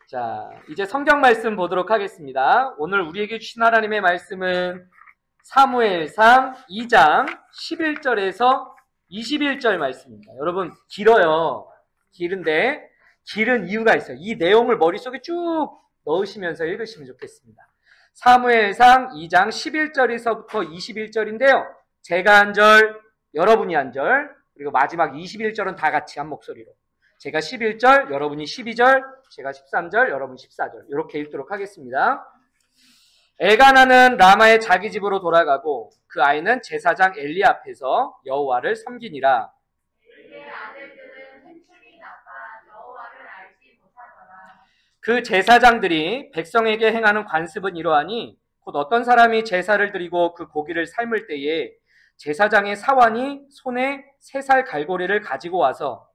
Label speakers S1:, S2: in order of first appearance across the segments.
S1: 자, 이제 성경 말씀 보도록 하겠습니다. 오늘 우리에게 주신 하나님의 말씀은 사무엘상 2장 11절에서 21절 말씀입니다. 여러분, 길어요. 길은데 길은 이유가 있어요. 이 내용을 머릿속에 쭉 넣으시면서 읽으시면 좋겠습니다. 사무엘상 2장 11절에서부터 21절인데요. 제가 한 절, 여러분이 한 절, 그리고 마지막 21절은 다 같이 한 목소리로. 제가 11절, 여러분이 12절, 제가 13절, 여러분 14절 이렇게 읽도록 하겠습니다. 엘가나는 라마의 자기 집으로 돌아가고 그 아이는 제사장 엘리 앞에서 여호와를 섬기니라.
S2: 엘리의 아들들은 행실이 나빠 여호와를 알지 못하더라.
S1: 그 제사장들이 백성에게 행하는 관습은 이러하니 곧 어떤 사람이 제사를 드리고 그 고기를 삶을 때에 제사장의 사환이 손에 3살 갈고리를 가지고 와서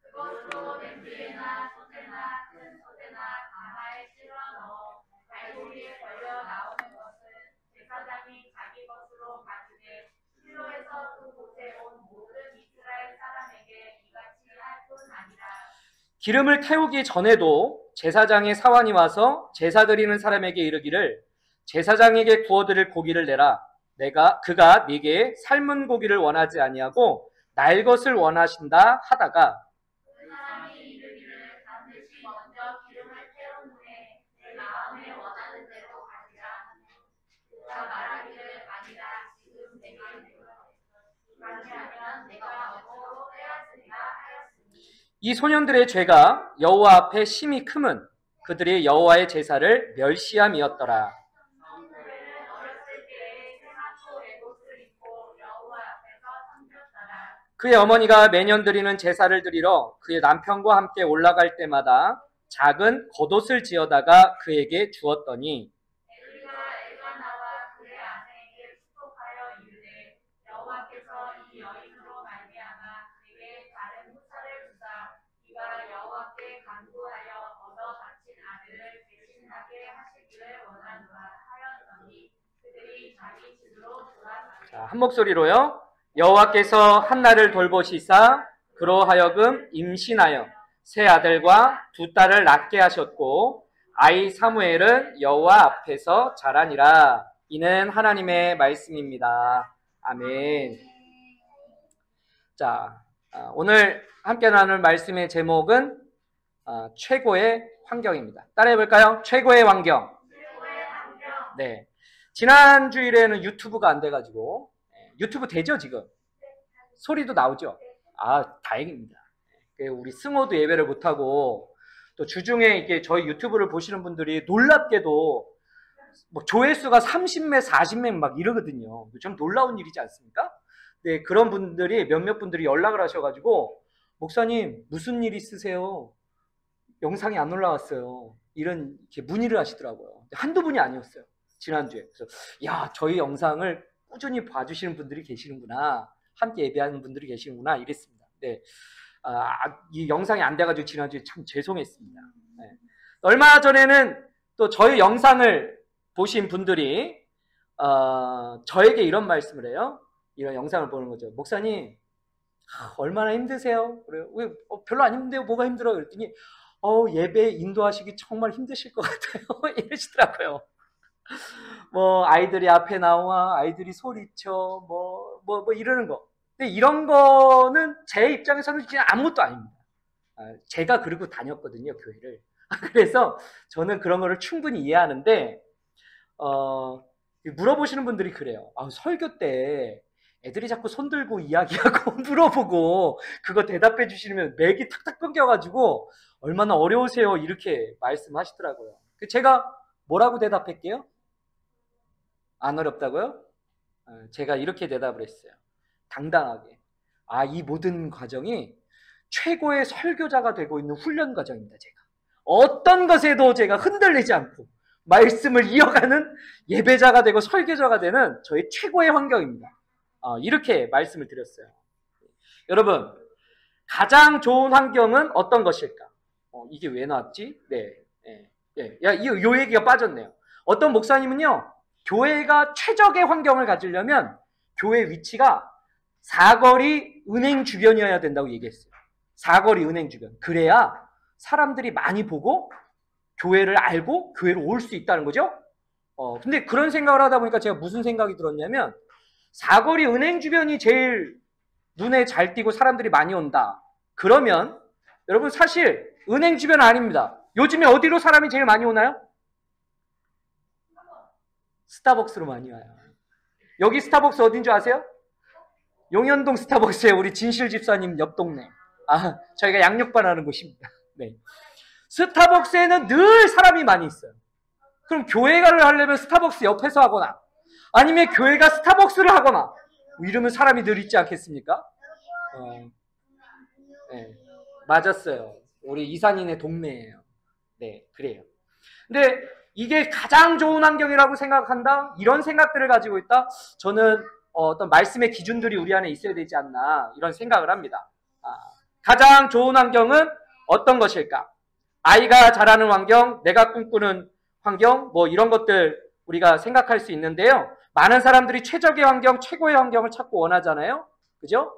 S2: 그것으로 냄비에나 소재나 큰 소재나 가마에 실어 넣어 갈고리에 걸려 나오는 것은 제사장이 자기 것으로 가지되 실로에서 그 곳에 온 모든 이스라엘 사람에게 이같이 할 뿐 아니라.
S1: 기름을 태우기 전에도 제사장의 사환이 와서 제사 드리는 사람에게 이르기를 제사장에게 구워드릴 고기를 내라. 그가 네게 삶은 고기를 원하지 아니하고 날 것을 원하신다 하다가
S2: 그 사람이 이르기를 반드시 먼저 기름을 태운 후에 내 마음에 원하는 대로 하리라 하니 그가 말하기를 아니라 지금 내게 아니하면 내가 어찌로 빼앗으리라 하였으니.
S1: 이 소년들의 죄가 여호와 앞에 심히 크면 그들이 여호와의 제사를 멸시함이었더라.
S2: 성도들은 어렸을 때에 세마포 에봇을 입고 여호와 앞에서 섬겼더라.
S1: 그의 어머니가 매년 드리는 제사를 드리러 그의 남편과 함께 올라갈 때마다 작은 겉옷을 지어다가 그에게 주었더니
S2: 엘리가 엘가나와 그의 아내에게 축복하여 이르되 여호와께서 이 여인으로 말미암아 그에게 다른 후사를 주사 이가 여호와께 간구하여 얻어 바친 아들을 대신하게 하시기를 원하노라 하였더니 그들이 자기 집으로 돌아가니.
S1: 자, 한 목소리로요. 여호와께서 한나를 돌보시사 그로 하여금 임신하여 3아들과 2딸을 낳게 하셨고 아이 사무엘은 여호와 앞에서 자라니라. 이는 하나님의 말씀입니다. 아멘. 자, 오늘 함께 나눌 말씀의 제목은 최고의 환경입니다. 따라해 볼까요? 최고의 환경.
S2: 최고의 환경.
S1: 네. 지난 주일에는 유튜브가 안 돼가지고 유튜브 되죠 지금? 소리도 나오죠? 아, 다행입니다. 우리 승호도 예배를 못하고 또 주중에 이게 저희 유튜브를 보시는 분들이 놀랍게도 뭐 조회수가 30매, 40매 막 이러거든요. 좀 놀라운 일이지 않습니까? 네, 그런 분들이 몇몇 분들이 연락을 하셔가지고 목사님 무슨 일 있으세요? 영상이 안 올라왔어요. 이런 이렇게 문의를 하시더라고요. 한두 분이 아니었어요. 지난주에. 그래서 야, 저희 영상을 꾸준히 봐주시는 분들이 계시는구나. 함께 예배하는 분들이 계시는구나. 이랬습니다. 네. 이 영상이 안 돼가지고 지난주에 참 죄송했습니다. 네. 얼마 전에는 또 저희 영상을 보신 분들이 저에게 이런 말씀을 해요. 이런 영상을 보는 거죠. 목사님, 얼마나 힘드세요? 그래요. 왜 별로 안 힘든데요? 뭐가 힘들어요? 그랬더니 예배 인도하시기 정말 힘드실 것 같아요. 이러시더라고요. 뭐 아이들이 앞에 나와 아이들이 소리쳐 뭐 이러는 거. 근데 이런 거는 제 입장에서는 그냥 아무것도 아닙니다. 제가 그러고 다녔거든요, 교회를. 그래서 저는 그런 거를 충분히 이해하는데 물어보시는 분들이 그래요. 설교 때 애들이 자꾸 손 들고 이야기하고 물어보고 그거 대답해 주시면 맥이 탁탁 끊겨가지고 얼마나 어려우세요 이렇게 말씀하시더라고요. 제가 뭐라고 대답할게요? 안 어렵다고요? 제가 이렇게 대답을 했어요. 당당하게. 이 모든 과정이 최고의 설교자가 되고 있는 훈련 과정입니다. 제가 어떤 것에도 제가 흔들리지 않고 말씀을 이어가는 예배자가 되고 설교자가 되는 저의 최고의 환경입니다. 이렇게 말씀을 드렸어요. 여러분, 가장 좋은 환경은 어떤 것일까? 이게 왜 나왔지? 요 얘기가 빠졌네요. 어떤 목사님은요, 교회가 최적의 환경을 가지려면 교회 위치가 사거리 은행 주변이어야 된다고 얘기했어요. 사거리 은행 주변. 그래야 사람들이 많이 보고 교회를 알고 교회로 올 수 있다는 거죠. 근데 그런 생각을 하다 보니까 제가 무슨 생각이 들었냐면, 사거리 은행 주변이 제일 눈에 잘 띄고 사람들이 많이 온다. 그러면 여러분 사실 은행 주변은 아닙니다. 요즘에 어디로 사람이 제일 많이 오나요? 스타벅스로 많이 와요. 여기 스타벅스 어딘 줄 아세요? 용현동 스타벅스에 우리 진실 집사님 옆 동네. 저희가 양육반 하는 곳입니다. 네. 스타벅스에는 늘 사람이 많이 있어요. 그럼 교회를 하려면 스타벅스 옆에서 하거나, 아니면 교회가 스타벅스를 하거나, 뭐 이러면 사람이 늘 있지 않겠습니까? 네, 맞았어요. 우리 이산인의 동네예요. 네, 그래요. 근데 이게 가장 좋은 환경이라고 생각한다? 이런 생각들을 가지고 있다? 저는 어떤 말씀의 기준들이 우리 안에 있어야 되지 않나, 이런 생각을 합니다. 가장 좋은 환경은 어떤 것일까? 아이가 자라는 환경, 내가 꿈꾸는 환경, 뭐 이런 것들 우리가 생각할 수 있는데요. 많은 사람들이 최적의 환경, 최고의 환경을 찾고 원하잖아요. 그죠?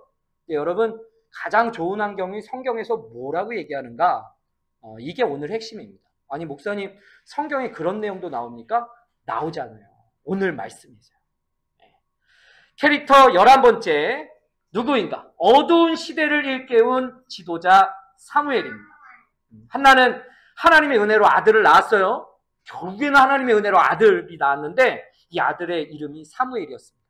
S1: 여러분, 가장 좋은 환경이 성경에서 뭐라고 얘기하는가? 이게 오늘 핵심입니다. 아니, 목사님, 성경에 그런 내용도 나옵니까? 나오잖아요. 오늘 말씀이죠. 캐릭터 11번째, 누구인가? 어두운 시대를 일깨운 지도자 사무엘입니다. 한나는 하나님의 은혜로 아들을 낳았어요. 결국에는 하나님의 은혜로 아들이 낳았는데, 이 아들의 이름이 사무엘이었습니다.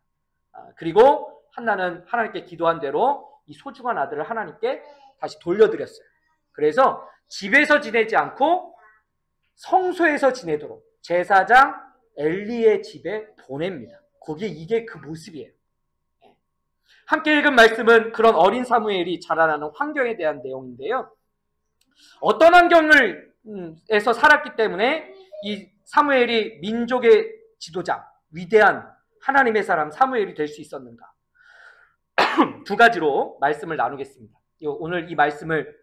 S1: 그리고 한나는 하나님께 기도한 대로 이 소중한 아들을 하나님께 다시 돌려드렸어요. 그래서 집에서 지내지 않고 성소에서 지내도록 제사장 엘리의 집에 보냅니다. 이게 그 모습이에요. 함께 읽은 말씀은 그런 어린 사무엘이 자라나는 환경에 대한 내용인데요. 어떤 환경에서 살았기 때문에 이 사무엘이 민족의 지도자, 위대한 하나님의 사람 사무엘이 될 수 있었는가? 두 가지로 말씀을 나누겠습니다. 오늘 이 말씀을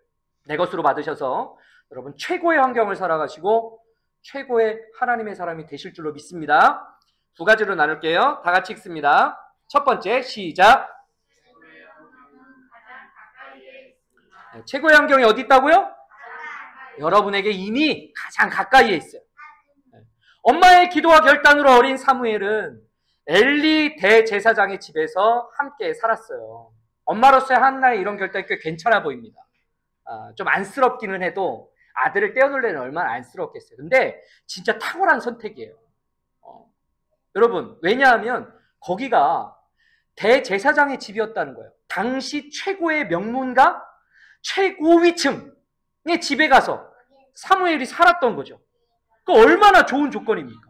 S1: 내 것으로 받으셔서 여러분 최고의 환경을 살아가시고 최고의 하나님의 사람이 되실 줄로 믿습니다. 두 가지로 나눌게요. 다 같이 읽습니다. 첫 번째, 시작. 최고의 환경이 어디 있다고요? 여러분에게 이미 가장 가까이에 있어요. 엄마의 기도와 결단으로 어린 사무엘은 엘리 대제사장의 집에서 함께 살았어요. 엄마로서의 한나의 이런 결단이 꽤 괜찮아 보입니다. 좀 안쓰럽기는 해도 아들을 떼어놓으려면 얼마나 안쓰럽겠어요. 근데 진짜 탁월한 선택이에요. 여러분, 왜냐하면 거기가 대제사장의 집이었다는 거예요. 당시 최고의 명문가, 최고위층의 집에 가서 사무엘이 살았던 거죠. 그 얼마나 좋은 조건입니까?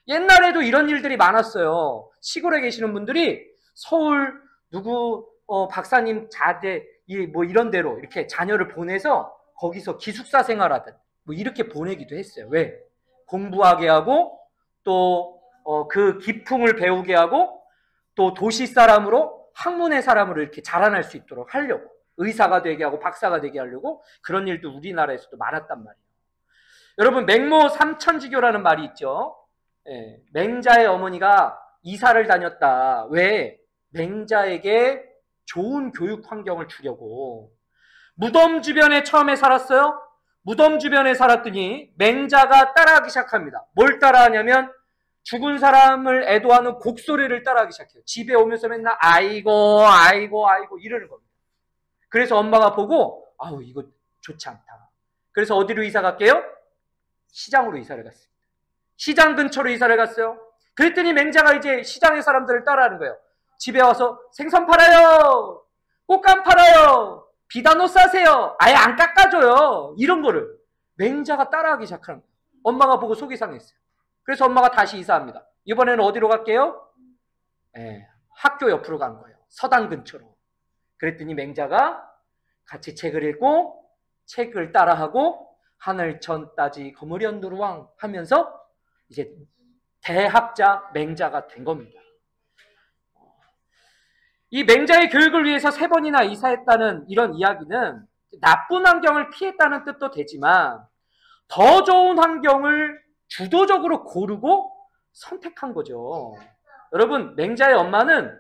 S1: 옛날에도 이런 일들이 많았어요. 시골에 계시는 분들이 서울 누구 박사님 자대 뭐 이런 데로 이렇게 자녀를 보내서 거기서 기숙사 생활하든 뭐 이렇게 보내기도 했어요. 왜? 공부하게 하고 또 그 기풍을 배우게 하고 또 도시 사람으로 학문의 사람으로 이렇게 자라날 수 있도록 하려고, 의사가 되게 하고 박사가 되게 하려고 그런 일도 우리나라에서도 많았단 말이에요. 여러분, 맹모 삼천지교라는 말이 있죠. 예, 맹자의 어머니가 이사를 다녔다. 왜? 맹자에게 좋은 교육 환경을 주려고. 무덤 주변에 처음에 살았어요. 무덤 주변에 살았더니 맹자가 따라하기 시작합니다. 뭘 따라하냐면 죽은 사람을 애도하는 곡소리를 따라하기 시작해요. 집에 오면서 맨날 아이고 아이고 아이고 이러는 겁니다. 그래서 엄마가 보고 아우 이거 좋지 않다. 그래서 어디로 이사 갈게요? 시장으로 이사를 갔습니다. 시장 근처로 이사를 갔어요. 그랬더니 맹자가 이제 시장의 사람들을 따라하는 거예요. 집에 와서 생선 팔아요. 꽃감 팔아요. 비단옷 사세요. 아예 안 깎아줘요. 이런 거를 맹자가 따라하기 시작하는 거예요. 엄마가 보고 속이 상했어요. 그래서 엄마가 다시 이사합니다. 이번에는 어디로 갈게요? 학교 옆으로 간 거예요. 서당 근처로. 그랬더니 맹자가 같이 책을 읽고 책을 따라하고 하늘천 따지 거무련 누르왕 하면서 이제 대학자 맹자가 된 겁니다. 이 맹자의 교육을 위해서 3번이나 이사했다는 이런 이야기는 나쁜 환경을 피했다는 뜻도 되지만 더 좋은 환경을 주도적으로 고르고 선택한 거죠. 여러분, 맹자의 엄마는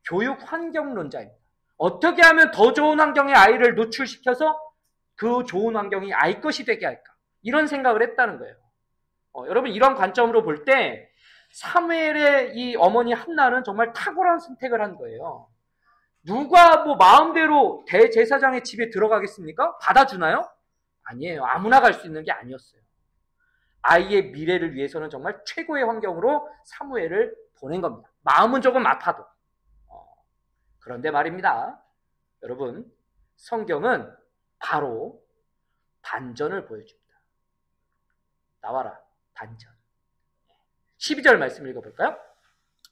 S1: 교육 환경론자입니다. 어떻게 하면 더 좋은 환경에 아이를 노출시켜서 그 좋은 환경이 아이 것이 되게 할까? 이런 생각을 했다는 거예요. 여러분 이런 관점으로 볼 때 사무엘의 이 어머니 한나는 정말 탁월한 선택을 한 거예요. 누가 뭐 마음대로 대제사장의 집에 들어가겠습니까? 받아주나요? 아니에요. 아무나 갈 수 있는 게 아니었어요. 아이의 미래를 위해서는 정말 최고의 환경으로 사무엘을 보낸 겁니다. 마음은 조금 아파도. 그런데 말입니다. 여러분, 성경은 바로 반전을 보여줍니다. 나와라, 반전. 12절 말씀 읽어볼까요?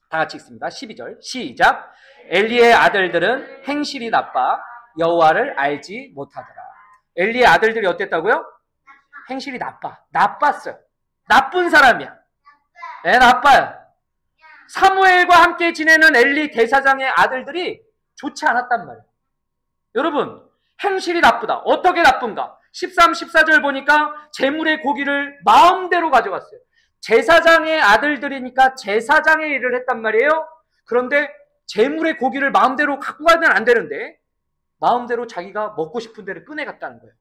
S1: 다 같이 읽습니다. 12절 시작. 엘리의 아들들은 행실이 나빠 여호와를 알지 못하더라. 엘리의 아들들이 어땠다고요? 행실이 나빴어요. 나쁜 사람이야. 네, 나빠요. 사무엘과 함께 지내는 엘리 대사장의 아들들이 좋지 않았단 말이에요. 여러분, 행실이 나쁘다. 어떻게 나쁜가? 13, 14절 보니까 제물의 고기를 마음대로 가져갔어요. 제사장의 아들들이니까 제사장의 일을 했단 말이에요. 그런데 제물의 고기를 마음대로 갖고 가면 안 되는데 마음대로 자기가 먹고 싶은 데를 꺼내갔다는 거예요.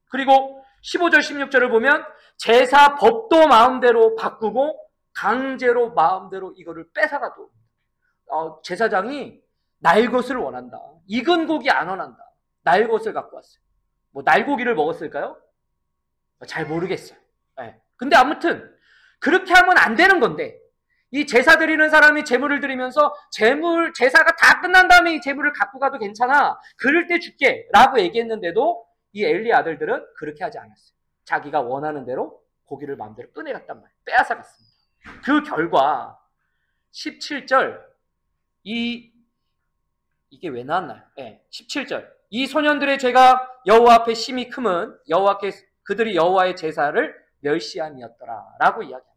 S1: 그리고 15절, 16절을 보면 제사 법도 마음대로 바꾸고 강제로 마음대로 이거를 뺏어가도 제사장이 날것을 원한다. 익은 고기 안 원한다. 날것을 갖고 왔어요. 뭐 날고기를 먹었을까요? 잘 모르겠어요. 네. 근데 아무튼 그렇게 하면 안 되는 건데 이 제사 드리는 사람이 제물을 드리면서 제사가 다 끝난 다음에 이 제물을 갖고 가도 괜찮아. 그럴 때 줄게 라고 얘기했는데도 이 엘리 아들들은 그렇게 하지 않았어요. 자기가 원하는 대로 고기를 마음대로 꺼내갔단 말이에요. 빼앗아갔습니다. 그 결과 17절 이게 왜 나왔나요? 네, 17절 이 소년들의 죄가 여호와 앞에 심히 크면 여호와께 그들이 여호와의 제사를 멸시함이었더라 라고 이야기합니다.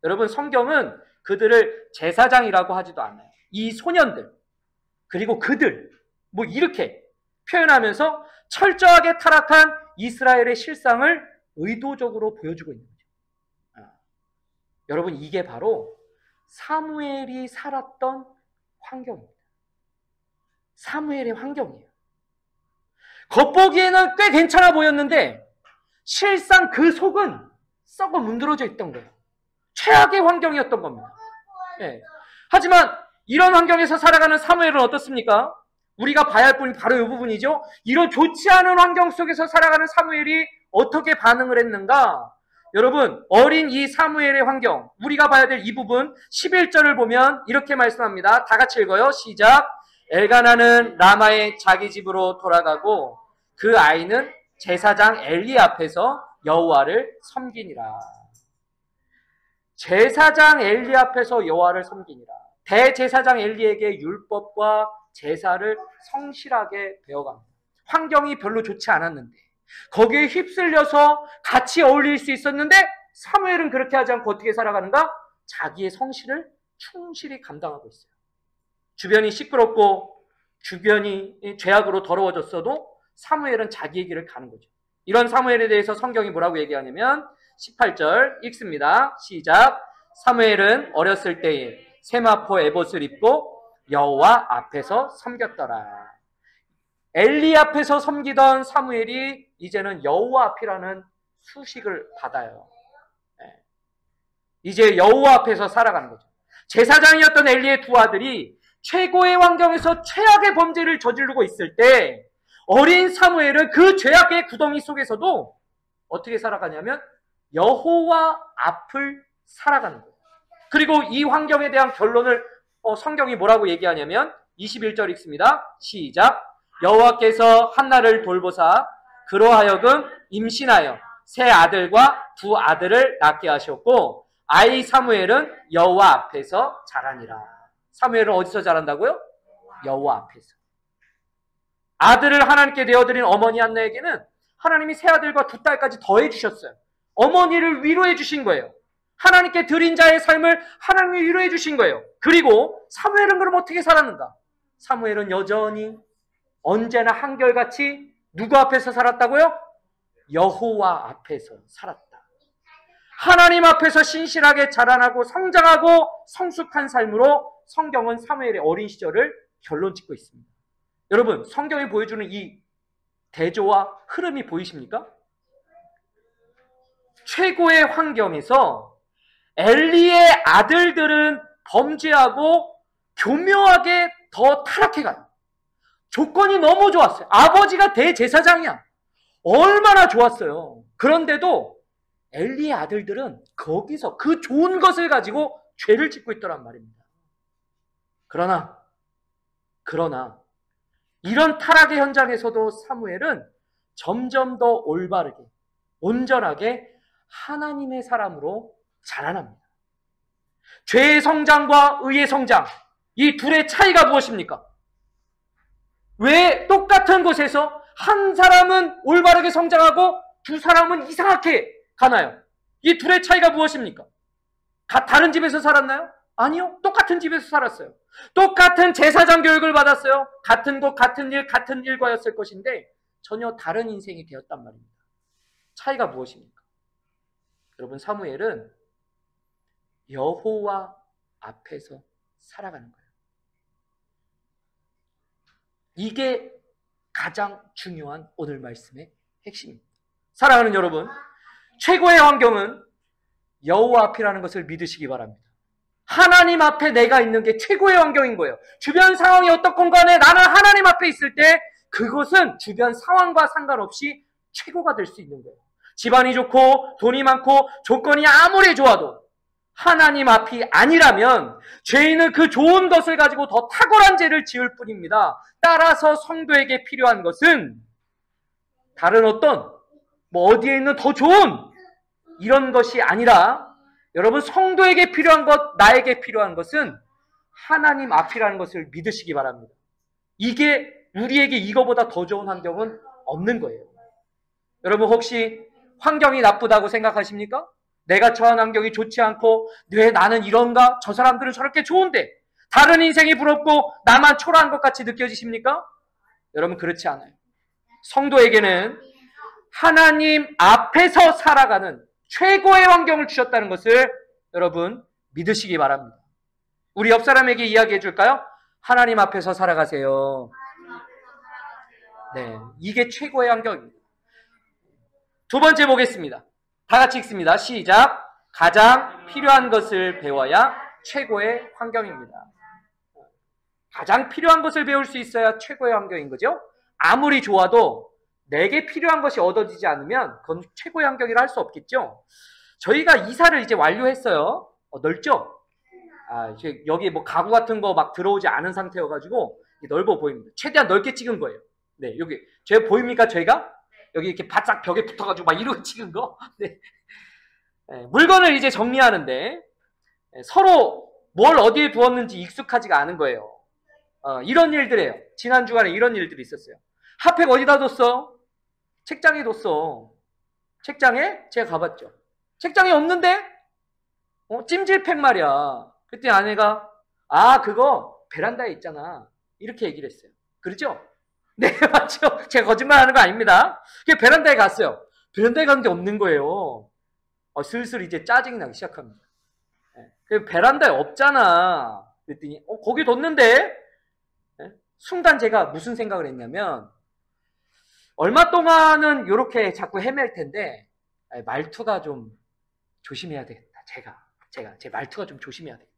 S1: 여러분 성경은 그들을 제사장이라고 하지도 않아요. 이 소년들 그리고 그들 뭐 이렇게 표현하면서 철저하게 타락한 이스라엘의 실상을 의도적으로 보여주고 있는 거죠. 여러분 이게 바로 사무엘이 살았던 환경입니다. 사무엘의 환경이에요. 겉보기에는 꽤 괜찮아 보였는데 실상 그 속은 썩어 문드러져 있던 거예요. 최악의 환경이었던 겁니다. 네. 하지만 이런 환경에서 살아가는 사무엘은 어떻습니까? 우리가 봐야 할 부분이 바로 이 부분이죠. 이런 좋지 않은 환경 속에서 살아가는 사무엘이 어떻게 반응을 했는가? 여러분 어린 이 사무엘의 환경 우리가 봐야 될 이 부분 11절을 보면 이렇게 말씀합니다. 다 같이 읽어요. 시작. 엘가나는 라마의 자기 집으로 돌아가고 그 아이는 제사장 엘리 앞에서 여호와를 섬기니라. 제사장 엘리 앞에서 여호와를 섬기니라. 대제사장 엘리에게 율법과 제사를 성실하게 배워갑니다. 환경이 별로 좋지 않았는데 거기에 휩쓸려서 같이 어울릴 수 있었는데 사무엘은 그렇게 하지 않고 어떻게 살아가는가? 자기의 성실을 충실히 감당하고 있어요. 주변이 시끄럽고 주변이 죄악으로 더러워졌어도 사무엘은 자기의 길을 가는 거죠. 이런 사무엘에 대해서 성경이 뭐라고 얘기하냐면 18절 읽습니다. 시작. 사무엘은 어렸을 때에 세마포 에봇을 입고 여호와 앞에서 섬겼더라. 엘리 앞에서 섬기던 사무엘이 이제는 여호와 앞이라는 수식을 받아요. 이제 여호와 앞에서 살아가는 거죠. 제사장이었던 엘리의 두 아들이 최고의 환경에서 최악의 범죄를 저지르고 있을 때 어린 사무엘은 그 죄악의 구덩이 속에서도 어떻게 살아가냐면 여호와 앞을 살아가는 거예요. 그리고 이 환경에 대한 결론을 성경이 뭐라고 얘기하냐면 21절 읽습니다. 시작. 여호와께서 한나를 돌보사 그로 하여금 임신하여 세 아들과 두 아들을 낳게 하셨고 아이 사무엘은 여호와 앞에서 자라니라. 사무엘은 어디서 자란다고요? 여호와 앞에서. 아들을 하나님께 내어드린 어머니 한나에게는 하나님이 세 아들과 두 딸까지 더해 주셨어요. 어머니를 위로해 주신 거예요. 하나님께 드린 자의 삶을 하나님이 위로해 주신 거예요. 그리고 사무엘은 그럼 어떻게 살았는가? 사무엘은 여전히 언제나 한결같이 누구 앞에서 살았다고요? 여호와 앞에서 살았다. 하나님 앞에서 신실하게 자라나고 성장하고 성숙한 삶으로 성경은 사무엘의 어린 시절을 결론 짓고 있습니다. 여러분 성경이 보여주는 이 대조와 흐름이 보이십니까? 최고의 환경에서 엘리의 아들들은 범죄하고 교묘하게 더 타락해가요. 조건이 너무 좋았어요. 아버지가 대제사장이야. 얼마나 좋았어요. 그런데도 엘리의 아들들은 거기서 그 좋은 것을 가지고 죄를 짓고 있더란 말입니다. 그러나 이런 타락의 현장에서도 사무엘은 점점 더 올바르게 온전하게 하나님의 사람으로 자라납니다. 죄의 성장과 의의 성장, 이 둘의 차이가 무엇입니까? 왜 똑같은 곳에서 한 사람은 올바르게 성장하고 두 사람은 이상하게 가나요? 이 둘의 차이가 무엇입니까? 다른 집에서 살았나요? 아니요. 똑같은 집에서 살았어요. 똑같은 제사장 교육을 받았어요. 같은 곳, 같은 일, 같은 일과였을 것인데 전혀 다른 인생이 되었단 말입니다. 차이가 무엇입니까? 여러분, 사무엘은 여호와 앞에서 살아가는 거예요. 이게 가장 중요한 오늘 말씀의 핵심입니다. 사랑하는 여러분, 최고의 환경은 여호와 앞이라는 것을 믿으시기 바랍니다. 하나님 앞에 내가 있는 게 최고의 환경인 거예요. 주변 상황이 어떻건 간에 나는 하나님 앞에 있을 때 그것은 주변 상황과 상관없이 최고가 될 수 있는 거예요. 집안이 좋고 돈이 많고 조건이 아무리 좋아도 하나님 앞이 아니라면 죄인은 그 좋은 것을 가지고 더 탁월한 죄를 지을 뿐입니다. 따라서 성도에게 필요한 것은 다른 어떤 어디에 있는 더 좋은 이런 것이 아니라 여러분, 성도에게 필요한 것, 나에게 필요한 것은 하나님 앞이라는 것을 믿으시기 바랍니다. 이게 우리에게 이거보다 더 좋은 환경은 없는 거예요. 여러분, 혹시 환경이 나쁘다고 생각하십니까? 내가 처한 환경이 좋지 않고 왜 나는 이런가? 저 사람들은 저렇게 좋은데 다른 인생이 부럽고 나만 초라한 것 같이 느껴지십니까? 여러분, 그렇지 않아요. 성도에게는 하나님 앞에서 살아가는 최고의 환경을 주셨다는 것을 여러분 믿으시기 바랍니다. 우리 옆 사람에게 이야기해 줄까요? 하나님 앞에서 살아가세요. 네, 이게 최고의 환경입니다. 두 번째 보겠습니다. 다 같이 읽습니다. 시작. 가장 필요한 것을 배워야 최고의 환경입니다. 가장 필요한 것을 배울 수 있어야 최고의 환경인 거죠. 아무리 좋아도 내게 필요한 것이 얻어지지 않으면 그건 최고의 환경이라 할 수 없겠죠. 저희가 이사를 이제 완료했어요. 넓죠? 이제 여기 뭐 가구 같은 거 막 들어오지 않은 상태여가지고 넓어 보입니다. 최대한 넓게 찍은 거예요. 네, 여기 제가 보입니까? 저희가 여기 이렇게 바짝 벽에 붙어가지고 막 이러고 찍은 거. 네. 네, 물건을 이제 정리하는데 서로 뭘 어디에 두었는지 익숙하지가 않은 거예요. 이런 일들이에요. 지난 주간에 이런 일들이 있었어요. 핫팩 어디다 뒀어? 책장에 뒀어. 책장에? 제가 가봤죠. 책장에 없는데? 찜질팩 말이야. 그때 아내가 그거 베란다에 있잖아. 이렇게 얘기를 했어요. 그렇죠? 네, 맞죠? 제가 거짓말하는 거 아닙니다. 베란다에 갔어요. 베란다에 갔는데 없는 거예요. 슬슬 이제 짜증이 나기 시작합니다. 네. 베란다에 없잖아. 그랬더니 거기 뒀는데? 네? 순간 제가 무슨 생각을 했냐면 얼마 동안은 이렇게 자꾸 헤맬 텐데 말투가 좀 조심해야 되겠다. 제 말투가 좀 조심해야 되겠다.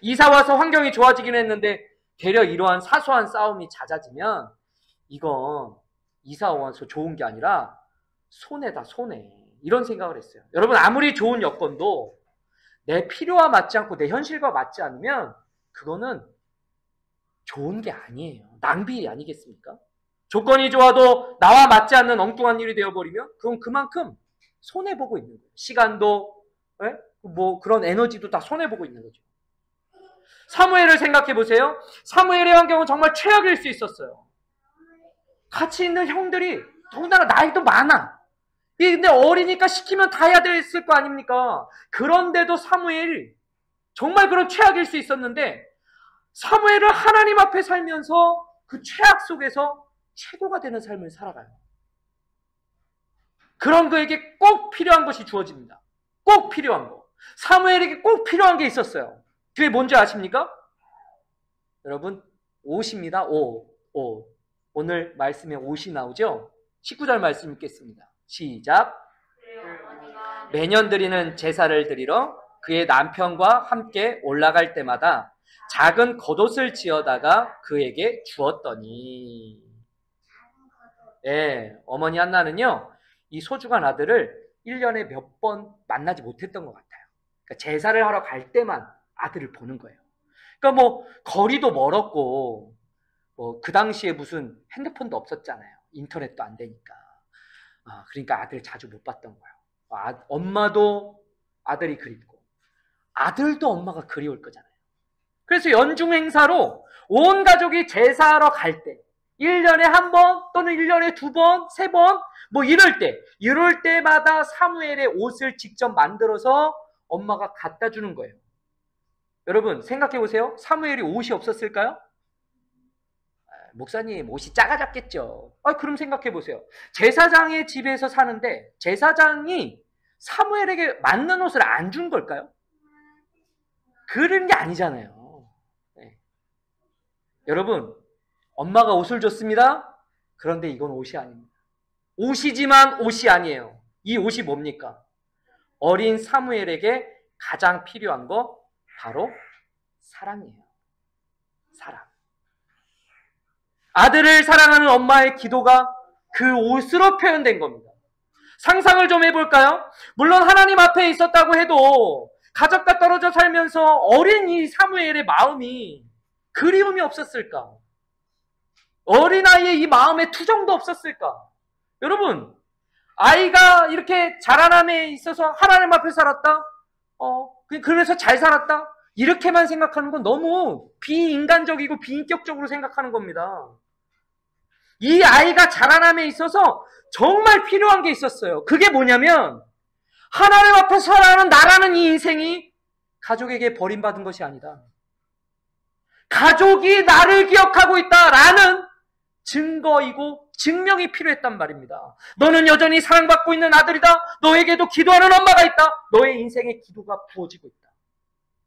S1: 이사 와서 환경이 좋아지긴 했는데 되려 이러한 사소한 싸움이 잦아지면 이건 이사 와서 좋은 게 아니라 손해다, 손해. 이런 생각을 했어요. 여러분, 아무리 좋은 여건도 내 필요와 맞지 않고 내 현실과 맞지 않으면 그거는 좋은 게 아니에요. 낭비 아니겠습니까? 조건이 좋아도 나와 맞지 않는 엉뚱한 일이 되어버리면 그건 그만큼 손해보고 있는 거예요. 시간도 뭐 그런 에너지도 다 손해보고 있는 거죠. 사무엘을 생각해 보세요. 사무엘의 환경은 정말 최악일 수 있었어요. 같이 있는 형들이 더군다나 나이도 많아. 근데 어리니까 시키면 다 해야 됐을 거 아닙니까? 그런데도 사무엘이 정말 그런 최악일 수 있었는데 사무엘은 하나님 앞에 살면서 그 최악 속에서 최고가 되는 삶을 살아가요. 그런 그에게 꼭 필요한 것이 주어집니다. 꼭 필요한 거. 사무엘에게 꼭 필요한 게 있었어요. 그게 뭔지 아십니까? 여러분, 옷입니다. 옷. 오늘 말씀에 옷이 나오죠? 19절 말씀 읽겠습니다. 시작. 매년 드리는 제사를 드리러 그의 남편과 함께 올라갈 때마다 작은 겉옷을 지어다가 그에게 주었더니, 예, 어머니 한나는요, 이 소중한 아들을 1년에 몇 번 만나지 못했던 것 같아요. 그러니까 제사를 하러 갈 때만 아들을 보는 거예요. 그러니까 뭐 거리도 멀었고 뭐 그 당시에 무슨 핸드폰도 없었잖아요. 인터넷도 안 되니까. 그러니까 아들 자주 못 봤던 거예요. 엄마도 아들이 그립고 아들도 엄마가 그리울 거잖아요. 그래서 연중 행사로 온 가족이 제사하러 갈 때 1년에 한 번 또는 1년에 2번, 3번 뭐 이럴 때마다 사무엘의 옷을 직접 만들어서 엄마가 갖다 주는 거예요. 여러분 생각해 보세요. 사무엘이 옷이 없었을까요? 목사님 옷이 작아졌겠죠. 그럼 생각해 보세요. 제사장의 집에서 사는데 제사장이 사무엘에게 맞는 옷을 안 준 걸까요? 그런 게 아니잖아요. 네. 여러분 엄마가 옷을 줬습니다. 그런데 이건 옷이 아닙니다. 옷이지만 옷이 아니에요. 이 옷이 뭡니까? 어린 사무엘에게 가장 필요한 거 바로 사랑이에요. 사랑. 아들을 사랑하는 엄마의 기도가 그 옷으로 표현된 겁니다. 상상을 좀 해볼까요? 물론 하나님 앞에 있었다고 해도 가족과 떨어져 살면서 어린 이 사무엘의 마음이 그리움이 없었을까? 어린아이의 이 마음에 투정도 없었을까? 여러분, 아이가 이렇게 자라남에 있어서 하나님 앞에 살았다? 그래서 잘 살았다? 이렇게만 생각하는 건 너무 비인간적이고 비인격적으로 생각하는 겁니다. 이 아이가 자라남에 있어서 정말 필요한 게 있었어요. 그게 뭐냐면 하나님 앞에 살아가는 나라는 이 인생이 가족에게 버림받은 것이 아니다. 가족이 나를 기억하고 있다라는 증거이고 증명이 필요했단 말입니다. 너는 여전히 사랑받고 있는 아들이다. 너에게도 기도하는 엄마가 있다. 너의 인생에 기도가 부어지고 있다.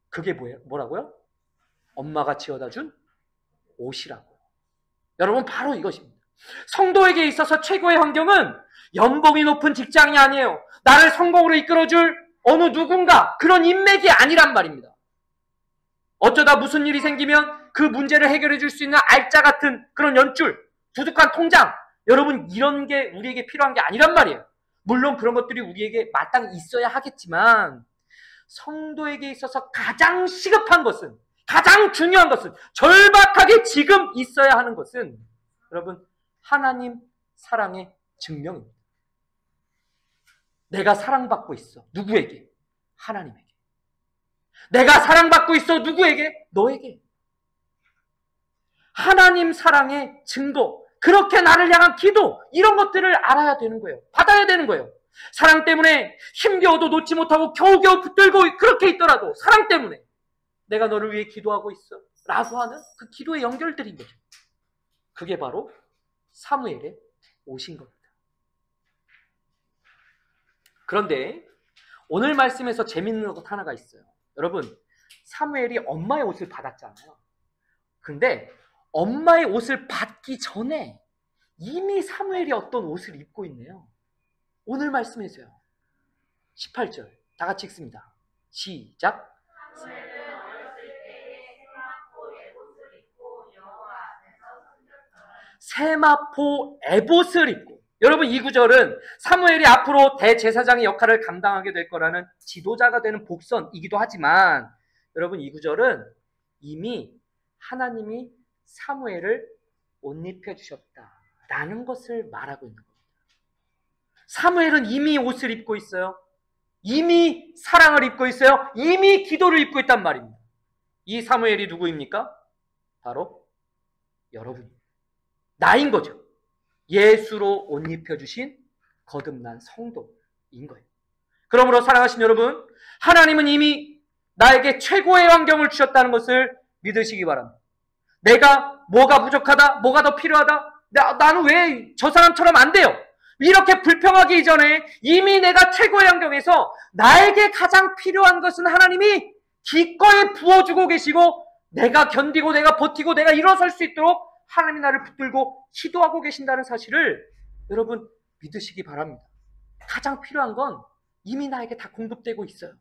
S1: 그게 뭐라고요? 엄마가 지어다 준 옷이라고요. 여러분 바로 이것입니다. 성도에게 있어서 최고의 환경은 연봉이 높은 직장이 아니에요. 나를 성공으로 이끌어줄 어느 누군가 그런 인맥이 아니란 말입니다. 어쩌다 무슨 일이 생기면 그 문제를 해결해 줄 수 있는 알짜 같은 그런 연줄, 두둑한 통장, 여러분 이런 게 우리에게 필요한 게 아니란 말이에요. 물론 그런 것들이 우리에게 마땅히 있어야 하겠지만 성도에게 있어서 가장 시급한 것은, 가장 중요한 것은, 절박하게 지금 있어야 하는 것은 여러분 하나님 사랑의 증명입니다. 내가 사랑받고 있어. 누구에게? 하나님에게. 내가 사랑받고 있어. 누구에게? 너에게. 하나님 사랑의 증거, 그렇게 나를 향한 기도, 이런 것들을 알아야 되는 거예요. 받아야 되는 거예요. 사랑 때문에 힘겨워도 놓지 못하고 겨우겨우 붙들고 그렇게 있더라도 사랑 때문에 내가 너를 위해 기도하고 있어 라고 하는 그 기도의 연결들인 거죠. 그게 바로 사무엘의 옷인 겁니다. 그런데 오늘 말씀에서 재밌는 것 하나가 있어요. 여러분, 사무엘이 엄마의 옷을 받았잖아요. 근데 엄마의 옷을 받기 전에 이미 사무엘이 어떤 옷을 입고 있네요. 오늘 말씀에서요. 18절 다 같이 읽습니다. 시작.
S2: 사무엘은 어렸을 때에 세마포 에봇을 입고 여호와 앞에서 섬겼더라.
S1: 세마포 에봇을 입고. 여러분 이 구절은 사무엘이 앞으로 대제사장의 역할을 감당하게 될 거라는 지도자가 되는 복선이기도 하지만 여러분 이 구절은 이미 하나님이 사무엘을 옷 입혀주셨다라는 것을 말하고 있는 겁니다. 사무엘은 이미 옷을 입고 있어요. 이미 사랑을 입고 있어요. 이미 기도를 입고 있단 말입니다. 이 사무엘이 누구입니까? 바로 여러분입니다. 나인 거죠. 예수로 옷 입혀주신 거듭난 성도인 거예요. 그러므로 사랑하신 여러분, 하나님은 이미 나에게 최고의 환경을 주셨다는 것을 믿으시기 바랍니다. 내가 뭐가 부족하다, 뭐가 더 필요하다, 나는 왜 저 사람처럼 안 돼요? 이렇게 불평하기 이전에 이미 내가 최고의 환경에서 나에게 가장 필요한 것은 하나님이 기꺼이 부어주고 계시고 내가 견디고 내가 버티고 내가 일어설 수 있도록 하나님이 나를 붙들고 기도하고 계신다는 사실을 여러분 믿으시기 바랍니다. 가장 필요한 건 이미 나에게 다 공급되고 있어요.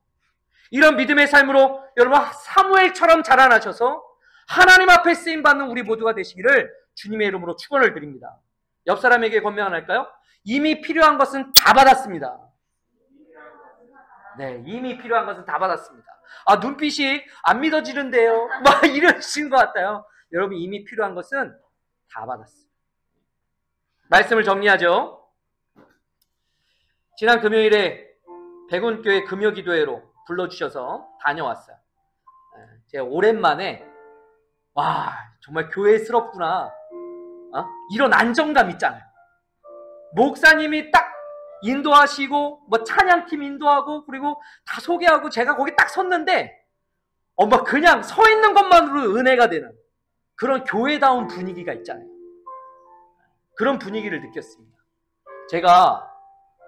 S1: 이런 믿음의 삶으로 여러분 사무엘처럼 자라나셔서 하나님 앞에 쓰임받는 우리 모두가 되시기를 주님의 이름으로 축원을 드립니다. 옆 사람에게 권면 하나 할까요? 이미 필요한 것은 다 받았습니다. 네, 이미 필요한 것은 다 받았습니다. 아, 눈빛이 안 믿어지는데요. 막 이러신 것 같아요. 여러분 이미 필요한 것은 다 받았어요. 말씀을 정리하죠. 지난 금요일에 백운교회 금요기도회로 불러주셔서 다녀왔어요. 제가 오랜만에 와 정말 교회스럽구나. 이런 안정감 있잖아요. 목사님이 딱 인도하시고 뭐 찬양팀 인도하고 그리고 다 소개하고 제가 거기 딱 섰는데 막 그냥 서 있는 것만으로 은혜가 되는 그런 교회다운 분위기가 있잖아요. 그런 분위기를 느꼈습니다. 제가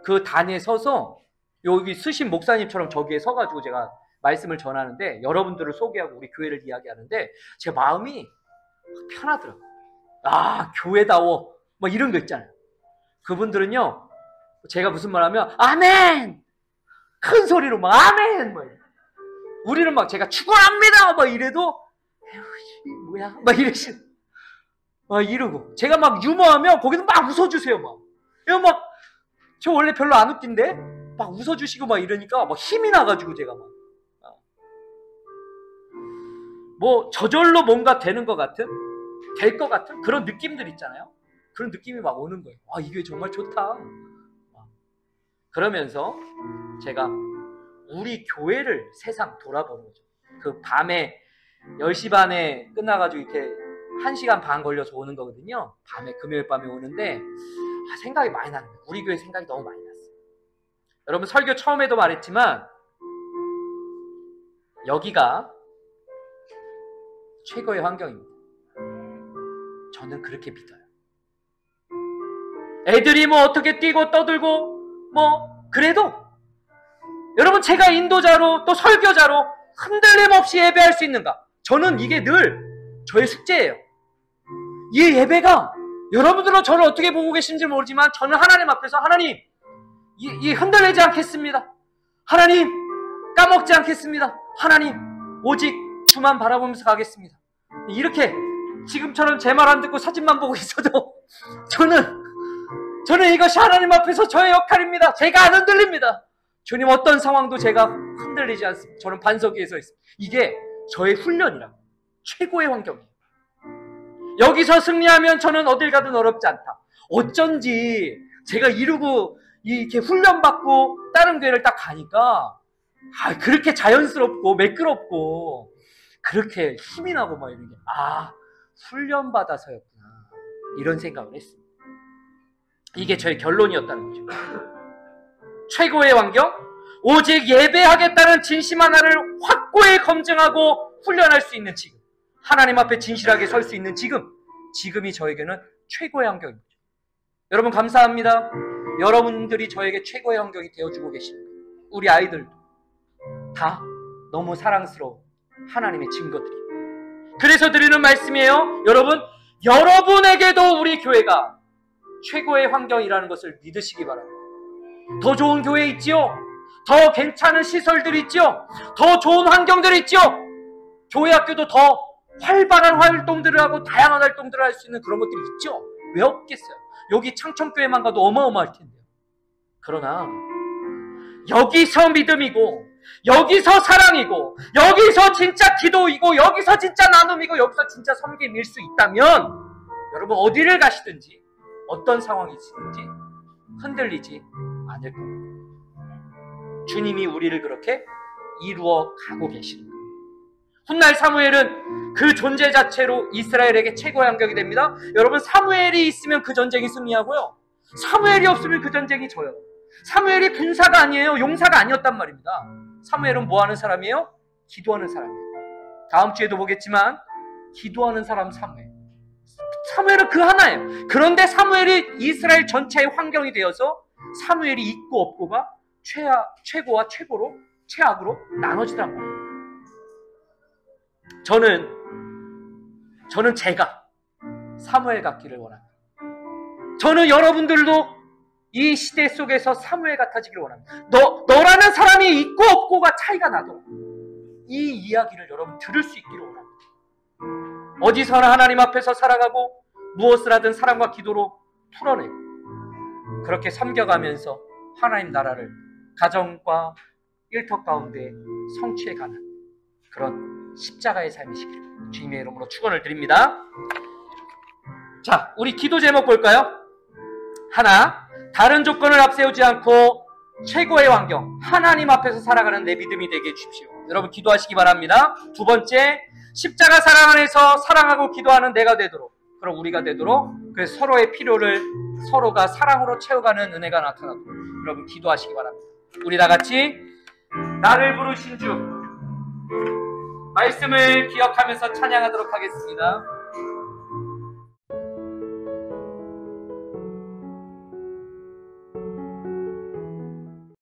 S1: 그 단에 서서 여기 쓰신 목사님처럼 저기에 서가지고 제가 말씀을 전하는데 여러분들을 소개하고 우리 교회를 이야기하는데 제 마음이 편하더라고요. 아, 교회다워. 뭐 이런 거 있잖아요. 그분들은요, 제가 무슨 말 하면, 아멘! 큰 소리로 막, 아멘! 막 우리는 막 제가 축원합니다! 막 이래도, 에휴, 뭐야? 막 이러고. 제가 막 유머하면 거기서 막 웃어주세요, 막. 이거 막, 저 원래 별로 안 웃긴데? 막 웃어주시고 막 이러니까 막 힘이 나가지고 제가 막. 뭐, 저절로 뭔가 되는 것 같은? 될 것 같은? 그런 느낌들 있잖아요? 그런 느낌이 막 오는 거예요. 와, 이게 정말 좋다. 그러면서 제가 우리 교회를 세상 돌아보는 거죠. 그 밤에 10시 반에 끝나가지고 이렇게 1시간 반 걸려서 오는 거거든요. 밤에, 금요일 밤에 오는데 생각이 많이 나는 거예요. 우리 교회 생각이 너무 많이 났어요. 여러분 설교 처음에도 말했지만 여기가 최고의 환경입니다. 저는 그렇게 믿어요. 애들이 뭐 어떻게 뛰고 떠들고 뭐 그래도 여러분 제가 인도자로 또 설교자로 흔들림 없이 예배할 수 있는가? 저는 이게 늘 저의 숙제예요. 이 예배가 여러분들은 저를 어떻게 보고 계신지 모르지만 저는 하나님 앞에서 하나님 이 흔들리지 않겠습니다. 하나님 까먹지 않겠습니다. 하나님 오직 주만 바라보면서 가겠습니다. 이렇게 지금처럼 제 말 안 듣고 사진만 보고 있어도 저는 이것이 하나님 앞에서 저의 역할입니다. 제가 안 흔들립니다. 주님 어떤 상황도 제가 흔들리지 않습니다. 저는 반석 위에 서 있습니다. 이게 저의 훈련이라 최고의 환경이에요. 여기서 승리하면 저는 어딜 가든 어렵지 않다. 어쩐지 제가 이루고 이렇게 훈련받고 다른 교회를 딱 가니까 그렇게 자연스럽고 매끄럽고 그렇게 힘이 나고 막 이런 게 훈련받아서였구나 이런 생각을 했습니다. 이게 저의 결론이었다는 거죠. 최고의 환경, 오직 예배하겠다는 진심 하나를 확고히 검증하고 훈련할 수 있는 지금, 하나님 앞에 진실하게 설 수 있는 지금이 저에게는 최고의 환경입니다. 여러분 감사합니다. 여러분들이 저에게 최고의 환경이 되어주고 계십니다. 우리 아이들도 다 너무 사랑스러운 하나님의 증거들이에요. 그래서 드리는 말씀이에요. 여러분에게도 우리 교회가 최고의 환경이라는 것을 믿으시기 바랍니다. 더 좋은 교회 있지요? 더 괜찮은 시설들이 있지요? 더 좋은 환경들이 있지요? 교회 학교도 더 활발한 활동들을 하고 다양한 활동들을 할 수 있는 그런 것들이 있죠? 왜 없겠어요? 여기 창천교회만 가도 어마어마할 텐데요. 그러나 여기서 믿음이고 여기서 사랑이고 여기서 진짜 기도이고 여기서 진짜 나눔이고 여기서 진짜 섬김일 수 있다면 여러분 어디를 가시든지 어떤 상황이 있든지 흔들리지 않을 겁니다. 주님이 우리를 그렇게 이루어 가고 계시는 거예요. 훗날 사무엘은 그 존재 자체로 이스라엘에게 최고의 환경이 됩니다. 여러분 사무엘이 있으면 그 전쟁이 승리하고요. 사무엘이 없으면 그 전쟁이 져요. 사무엘이 군사가 아니에요. 용사가 아니었단 말입니다. 사무엘은 뭐 하는 사람이에요? 기도하는 사람이에요. 다음 주에도 보겠지만 기도하는 사람 사무엘은 그 하나예요. 그런데 사무엘이 이스라엘 전체의 환경이 되어서 사무엘이 있고 없고가 최고와 최고로 최악으로 나눠지단 말이에요. 저는 제가 사무엘 같기를 원합니다. 저는 여러분들도 이 시대 속에서 사무엘 같아지기를 원합니다. 너라는 사람이 있고 없고가 차이가 나도 이 이야기를 여러분 들을 수 있기를 원합니다. 어디서나 하나님 앞에서 살아가고 무엇을 하든 사랑과 기도로 풀어내고 그렇게 섬겨가면서 하나님 나라를 가정과 일터 가운데 성취해가는 그런 십자가의 삶이시기를 주님의 이름으로 축원을 드립니다. 자, 우리 기도 제목 볼까요? 하나, 다른 조건을 앞세우지 않고 최고의 환경, 하나님 앞에서 살아가는 내 믿음이 되게 해주십시오. 여러분 기도하시기 바랍니다. 두 번째, 십자가 사랑 안에서 사랑하고 기도하는 내가 되도록, 그럼 우리가 되도록, 그래서 서로의 필요를 서로가 사랑으로 채워가는 은혜가 나타나도록 여러분 기도하시기 바랍니다. 우리 다 같이 나를 부르신 주 말씀을 기억하면서 찬양하도록 하겠습니다.